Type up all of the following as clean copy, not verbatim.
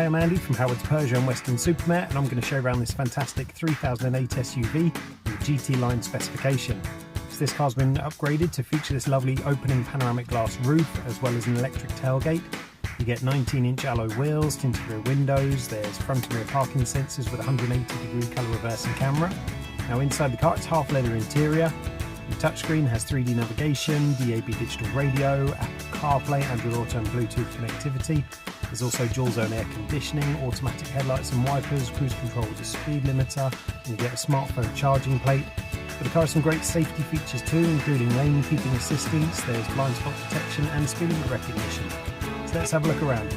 I'm Andy from Howard's Persia and Western Supermare, and I'm going to show around this fantastic 3008 SUV in the GT line specification. So this car's been upgraded to feature this lovely opening panoramic glass roof as well as an electric tailgate. You get 19-inch alloy wheels, tinted rear windows, there's front and rear parking sensors with a 180-degree colour reversing camera. Now inside the car it's half leather interior. The touchscreen has 3D navigation, DAB digital radio, Apple CarPlay, Android Auto and Bluetooth connectivity. There's also dual zone air conditioning, automatic headlights and wipers, cruise control with a speed limiter, and you get a smartphone charging plate. But the car has some great safety features too, including lane keeping assistance, there's blind spot detection and speed recognition. So let's have a look around.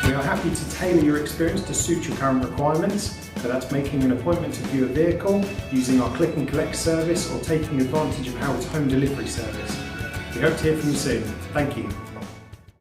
We are happy to tailor your experience to suit your current requirements, so that's making an appointment to view a vehicle, using our click and collect service, or taking advantage of Howard's home delivery service. We hope to hear from you soon. Thank you.